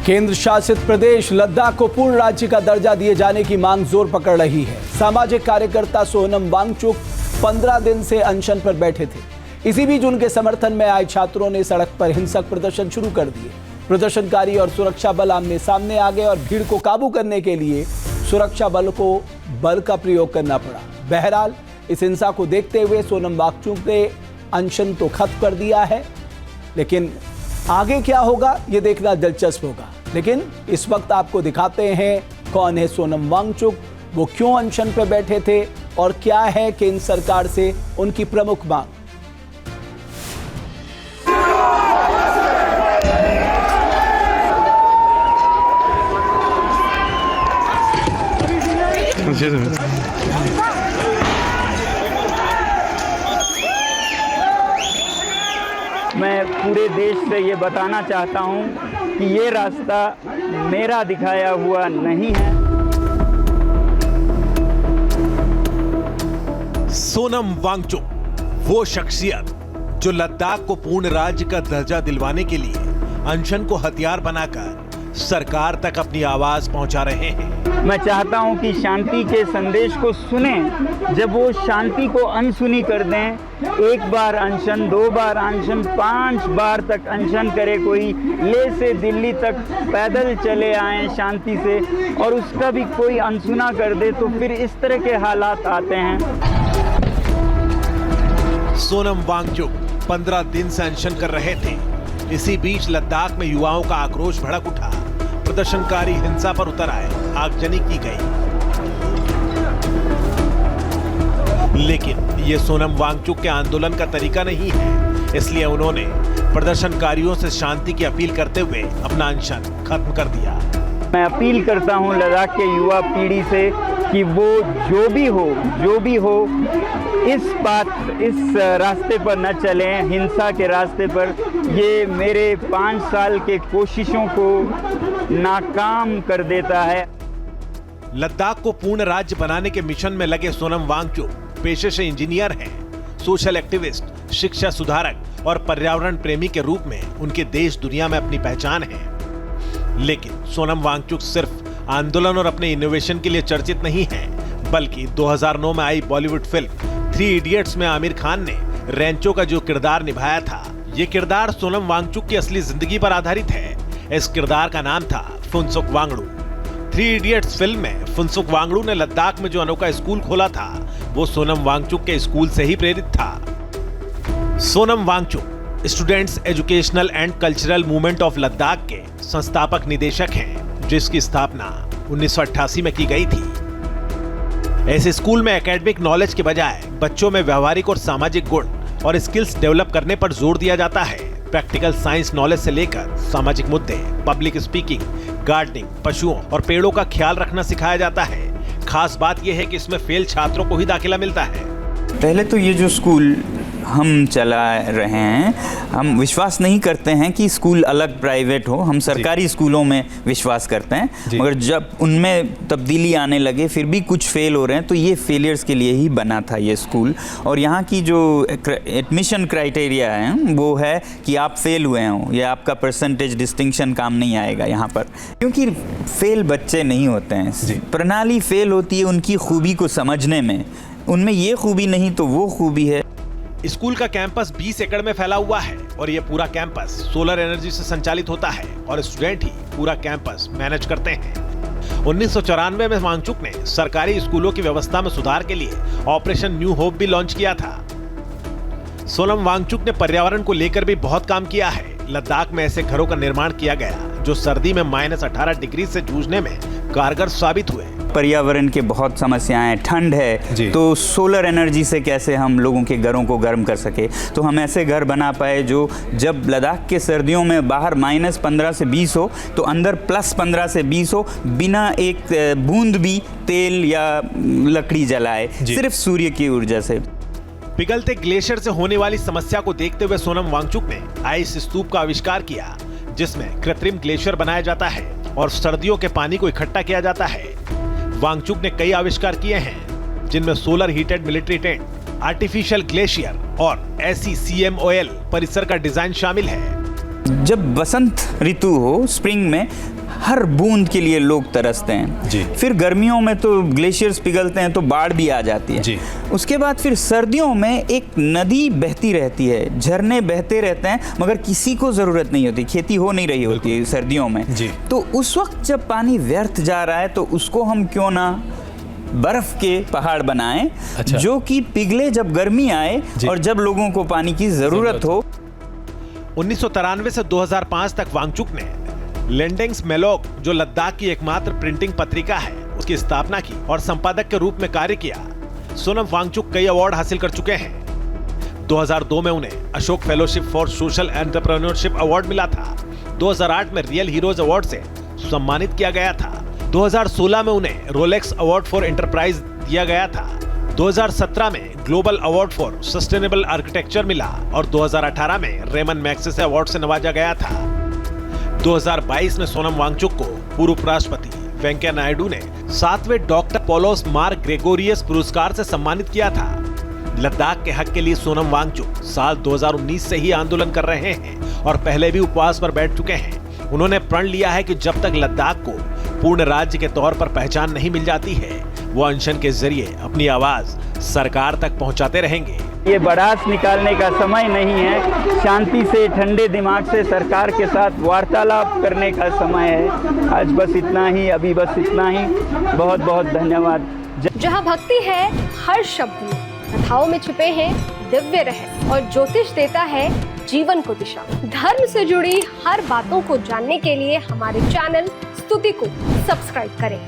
केंद्र शासित प्रदेश लद्दाख को पूर्ण राज्य का दर्जा दिए जाने की मांग जोर पकड़ रही है। सामाजिक कार्यकर्ता सोनम वांगचुक 15 दिन से अनशन पर बैठे थे। इसी बीच उनके समर्थन में आए छात्रों ने सड़क पर हिंसक प्रदर्शन शुरू कर दिए। प्रदर्शनकारी और सुरक्षा बल आमने सामने आ गए और भीड़ को काबू करने के लिए सुरक्षा बल को बल का प्रयोग करना पड़ा। बहरहाल इस हिंसा को देखते हुए सोनम वांगचुक ने अनशन तो खत्म कर दिया है, लेकिन आगे क्या होगा ये देखना दिलचस्प होगा। लेकिन इस वक्त आपको दिखाते हैं कौन है सोनम वांगचुक, वो क्यों अनशन पर बैठे थे और क्या है केंद्र सरकार से उनकी प्रमुख मांग। मैं पूरे देश से ये बताना चाहता हूँ कि ये रास्ता मेरा दिखाया हुआ नहीं है। सोनम वांगचुक वो शख्सियत जो लद्दाख को पूर्ण राज्य का दर्जा दिलवाने के लिए अनशन को हथियार बनाकर सरकार तक अपनी आवाज पहुंचा रहे हैं। मैं चाहता हूं कि शांति के संदेश को सुने, जब वो शांति को अनसुनी कर दें, 1 बार अनशन, 2 बार अनशन, 5 बार तक अनशन करे कोई, लेह से दिल्ली तक पैदल चले आए शांति से और उसका भी कोई अनसुना कर दे, तो फिर इस तरह के हालात आते हैं। सोनम वांगचुक 15 दिन से अनशन कर रहे थे। इसी बीच लद्दाख में युवाओं का आक्रोश भड़क उठा। प्रदर्शनकारी हिंसा पर उतर आए, आगजनी की गई। लेकिन ये सोनम वांगचुक के आंदोलन का तरीका नहीं है, इसलिए उन्होंने प्रदर्शनकारियों से शांति की अपील करते हुए अपना अनशन खत्म कर दिया। मैं अपील करता हूं लद्दाख के युवा पीढ़ी से कि वो जो भी हो इस रास्ते पर न चलें, हिंसा के रास्ते पर। ये मेरे 5 साल के कोशिशों को नाकाम कर देता है। लद्दाख को पूर्ण राज्य बनाने के मिशन में लगे सोनम वांगचुक पेशे से इंजीनियर हैं। सोशल एक्टिविस्ट, शिक्षा सुधारक और पर्यावरण प्रेमी के रूप में उनके देश दुनिया में अपनी पहचान है। लेकिन सोनम वांगचुक सिर्फ आंदोलन और अपने इनोवेशन के लिए चर्चित नहीं है, बल्कि 2009 में आई बॉलीवुड फिल्म 3 इडियट्स में आमिर खान ने रेंचो का जो किरदार निभाया था, ये किरदार सोनम वांगचुक की असली जिंदगी पर आधारित है। इस किरदार का नाम था फुनसुक वांगडू। 3 इडियट्स फिल्म में फुनसुक वांगडू ने लद्दाख में जो अनोखा स्कूल खोला था, वो सोनम वांगचुक के स्कूल से ही प्रेरित था। Sonam Wangchuk students educational and cultural movement of Ladakh के संस्थापक निदेशक हैं, जिसकी स्थापना 1988 में की गई थी। ऐसे स्कूल में एकेडमिक नॉलेज के बजाय बच्चों में व्यवहारिक और सामाजिक गुण और स्किल्स डेवलप करने पर जोर दिया जाता है। प्रैक्टिकल साइंस नॉलेज से लेकर सामाजिक मुद्दे, पब्लिक स्पीकिंग, गार्डनिंग, पशुओं और पेड़ों का ख्याल रखना सिखाया जाता है। खास बात यह है कि इसमें फेल छात्रों को ही दाखिला मिलता है। पहले तो ये जो स्कूल हम चला रहे हैं, हम विश्वास नहीं करते हैं कि स्कूल अलग प्राइवेट हो। हम सरकारी स्कूलों में विश्वास करते हैं, मगर जब उनमें तब्दीली आने लगे, फिर भी कुछ फेल हो रहे हैं, तो ये फेलियर्स के लिए ही बना था ये स्कूल। और यहाँ की जो एडमिशन क्राइटेरिया है वो है कि आप फेल हुए हों या आपका परसेंटेज डिस्टिंक्शन काम नहीं आएगा यहाँ पर, क्योंकि फेल बच्चे नहीं होते हैं। प्रणाली फेल होती है उनकी खूबी को समझने में। उनमें ये खूबी नहीं तो वो खूबी है। स्कूल का कैंपस 20 एकड़ में फैला हुआ है और ये पूरा कैंपस सोलर एनर्जी से संचालित होता है और स्टूडेंट ही पूरा कैंपस मैनेज करते हैं। 1994 में वांगचुक ने सरकारी स्कूलों की व्यवस्था में सुधार के लिए ऑपरेशन न्यू होप भी लॉन्च किया था। सोनम वांगचुक ने पर्यावरण को लेकर भी बहुत काम किया है। लद्दाख में ऐसे घरों का निर्माण किया गया जो सर्दी में -18 डिग्री से जूझने में कारगर साबित हुए। पर्यावरण के बहुत समस्याएं, ठंड है, तो सोलर एनर्जी से कैसे हम लोगों के घरों को गर्म कर सके। तो हम ऐसे घर बना पाए जो जब लद्दाख के सर्दियों में बाहर -15 से 20 हो, तो अंदर +15 से 20 हो, बिना एक बूंद भी तेल या लकड़ी जलाए, सिर्फ सूर्य की ऊर्जा से। पिघलते ग्लेशियर से होने वाली समस्या को देखते हुए सोनम वांगचुक ने आइस स्तूप का आविष्कार किया, जिसमें कृत्रिम ग्लेशियर बनाया जाता है और सर्दियों के पानी को इकट्ठा किया जाता है। वांगचुक ने कई आविष्कार किए हैं, जिनमें solar heated military tent, artificial glacier और SECMOL परिसर का डिजाइन शामिल है। जब बसंत ऋतु हो, स्प्रिंग में हर बूंद के लिए लोग तरसते हैं जी। फिर गर्मियों में तो ग्लेशियर्स पिघलते हैं तो बाढ़ भी आ जाती है जी। उसके बाद फिर सर्दियों में एक नदी बहती रहती है, झरने बहते रहते हैं, मगर किसी को ज़रूरत नहीं होती, खेती हो नहीं रही होती है सर्दियों में जी। तो उस वक्त जब पानी व्यर्थ जा रहा है तो उसको हम क्यों ना बर्फ के पहाड़ बनाएं, अच्छा। जो कि पिघले जब गर्मी आए जी। और जब लोगों को पानी की ज़रूरत हो। 1993 से 2005 तक वांगचुक ने लेंडेंग्स मेलोक, जो लद्दाख की एकमात्र प्रिंटिंग पत्रिका है, उसकी स्थापना की और संपादक के रूप में कार्य किया। सोनम वांगचुक कई अवार्ड हासिल कर चुके हैं। 2002 में उन्हें Ashok fellowship for social entrepreneurship award मिला था। 2008 में रियल हीरोज अवार्ड से सम्मानित किया गया था। 2016 में उन्हें रोलेक्स अवार्ड फॉर एंटरप्राइज दिया गया था। 2017 में global award for sustainable architecture मिला और 2018 में रेमन मैग्सेसे अवार्ड से नवाजा गया था। 2022 में सोनम वांगचुक को पूर्व उपराष्ट्रपति वेंकैया नायडू ने 7वें डॉक्टर पोलोस मार ग्रेगोरियस पुरस्कार से सम्मानित किया था। लद्दाख के हक के लिए सोनम वांगचुक साल 2019 से ही आंदोलन कर रहे हैं और पहले भी उपवास पर बैठ चुके हैं। उन्होंने प्रण लिया है कि जब तक लद्दाख को पूर्ण राज्य के तौर पर पहचान नहीं मिल जाती है, वो अनशन के जरिए अपनी आवाज सरकार तक पहुंचाते रहेंगे। ये बड़ास निकालने का समय नहीं है, शांति से ठंडे दिमाग से सरकार के साथ वार्तालाप करने का समय है। आज बस इतना ही, अभी बस इतना ही। बहुत बहुत धन्यवाद। जहाँ भक्ति है हर शब्द में, कथाओं में छुपे हैं दिव्य रहस्य और ज्योतिष देता है जीवन को दिशा। धर्म से जुड़ी हर बातों को जानने के लिए हमारे चैनल स्तुति को सब्सक्राइब करें।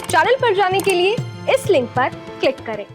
चैनल पर जाने के लिए इस लिंक पर क्लिक करें।